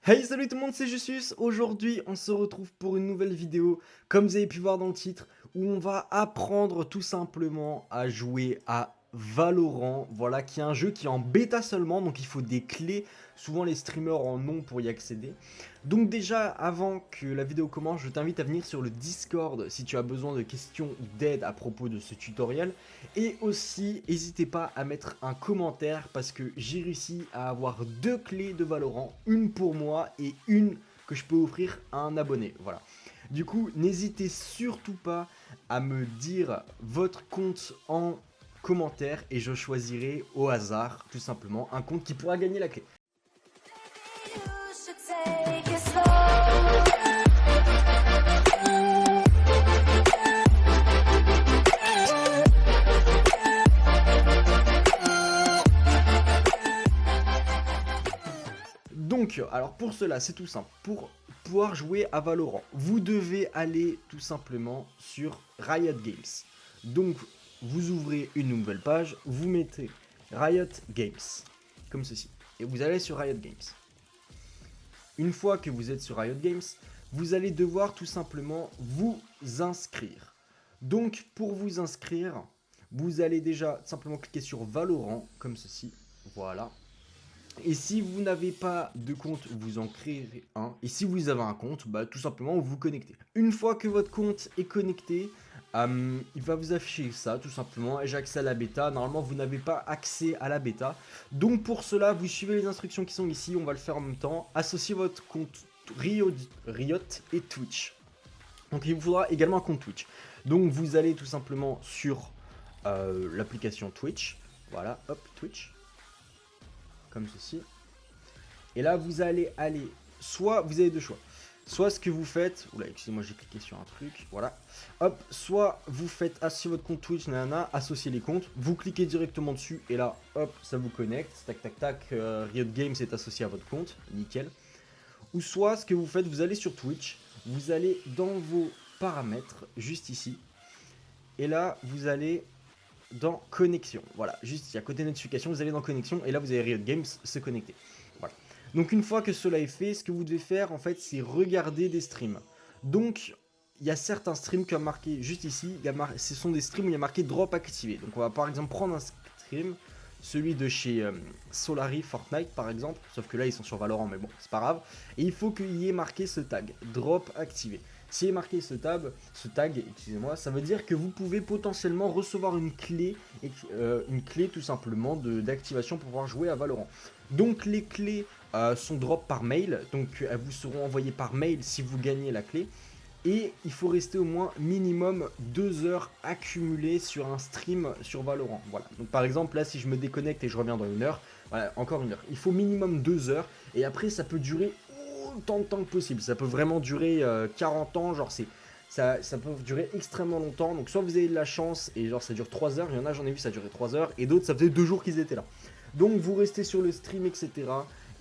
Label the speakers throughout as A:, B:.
A: Hey, salut tout le monde, c'est Justus. Aujourd'hui, on se retrouve pour une nouvelle vidéo, comme vous avez pu voir dans le titre, où on va apprendre tout simplement à jouer à Valorant. Voilà, qui est un jeu qui est en bêta seulement, donc il faut des clés. Souvent, les streamers en ont pour y accéder. Donc déjà, avant que la vidéo commence, je t'invite à venir sur le Discord si tu as besoin de questions ou d'aide à propos de ce tutoriel. Et aussi, n'hésitez pas à mettre un commentaire parce que j'ai réussi à avoir 2 clés de Valorant, une pour moi et une que je peux offrir à un abonné. Voilà. Du coup, n'hésitez surtout pas à me dire votre compte en commentaire et je choisirai au hasard, tout simplement, un compte qui pourra gagner la clé. Donc, alors pour cela, c'est tout simple. Pour pouvoir jouer à Valorant, vous devez aller tout simplement sur Riot Games. Donc, vous ouvrez une nouvelle page, vous mettez Riot Games, comme ceci. Et vous allez sur Riot Games. Une fois que vous êtes sur Riot Games, vous allez devoir tout simplement vous inscrire. Donc, pour vous inscrire, vous allez déjà simplement cliquer sur Valorant, comme ceci. Voilà. Et si vous n'avez pas de compte, vous en créerez un. Et si vous avez un compte, bah, tout simplement vous vous connectez. Une fois que votre compte est connecté, il va vous afficher ça tout simplement. Et j'ai accès à la bêta. Normalement, vous n'avez pas accès à la bêta. Donc pour cela, vous suivez les instructions qui sont ici. On va le faire en même temps. Associez votre compte Riot et Twitch. Donc il vous faudra également un compte Twitch. Donc vous allez tout simplement sur l'application Twitch. Voilà, hop, Twitch. Comme ceci. Et là, vous allez aller, soit, vous avez deux choix. Soit ce que vous faites, oula, excusez-moi, j'ai cliqué sur un truc, voilà. Hop, soit vous faites associer votre compte Twitch, nanana, associer les comptes, vous cliquez directement dessus, et là, hop, ça vous connecte, tac, tac, tac, Riot Games est associé à votre compte, nickel. Ou soit, ce que vous faites, vous allez sur Twitch, vous allez dans vos paramètres, juste ici, et là, vous allez dans connexion. Voilà, juste ici, à côté de notification, vous allez dans connexion et là vous avez Riot Games se connecter. Voilà. Donc une fois que cela est fait, ce que vous devez faire en fait, c'est regarder des streams. Donc il y a certains streams qui ont marqué juste ici, ce sont des streams où il y a marqué drop activé. Donc on va par exemple prendre un stream, celui de chez Solary Fortnite par exemple, sauf que là ils sont sur Valorant mais bon, c'est pas grave. Et il faut qu'il y ait marqué ce tag, drop activé. S'il est marqué ce tag, excusez-moi, ça veut dire que vous pouvez potentiellement recevoir une clé tout simplement d'activation pour pouvoir jouer à Valorant. Donc les clés sont drop par mail, donc elles vous seront envoyées par mail si vous gagnez la clé. Et il faut rester au moins minimum 2 heures accumulées sur un stream sur Valorant. Voilà. Donc par exemple là si je me déconnecte et je reviens dans 1 heure, voilà, encore 1 heure. Il faut minimum 2 heures et après ça peut durer autant de temps que possible. Ça peut vraiment durer 40 ans, genre ça peut durer extrêmement longtemps. Donc soit vous avez de la chance et genre ça dure 3 heures, il y en a j'en ai vu ça durait 3 heures et d'autres ça faisait 2 jours qu'ils étaient là. Donc vous restez sur le stream etc.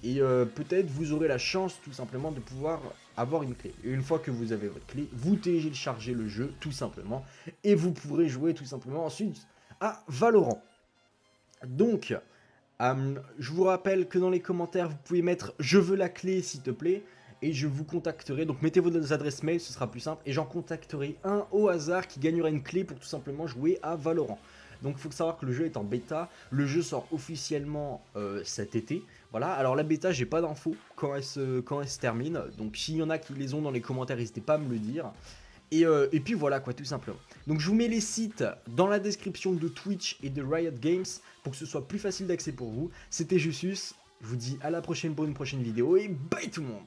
A: Et peut-être vous aurez la chance tout simplement de pouvoir avoir une clé. Et une fois que vous avez votre clé, vous téléchargez le jeu tout simplement et vous pourrez jouer tout simplement ensuite à Valorant. Donc, je vous rappelle que dans les commentaires, vous pouvez mettre « Je veux la clé s'il te plaît » et je vous contacterai. Donc mettez vos adresses mail, ce sera plus simple. Et j'en contacterai un au hasard qui gagnera une clé pour tout simplement jouer à Valorant. Donc il faut savoir que le jeu est en bêta. Le jeu sort officiellement cet été. Voilà, alors la bêta, j'ai pas d'infos quand elle se termine. Donc s'il y en a qui les ont dans les commentaires, n'hésitez pas à me le dire. Et puis voilà quoi, tout simplement. Donc je vous mets les sites dans la description de Twitch et de Riot Games pour que ce soit plus facile d'accès pour vous. C'était Justus, je vous dis à la prochaine pour une prochaine vidéo et bye tout le monde.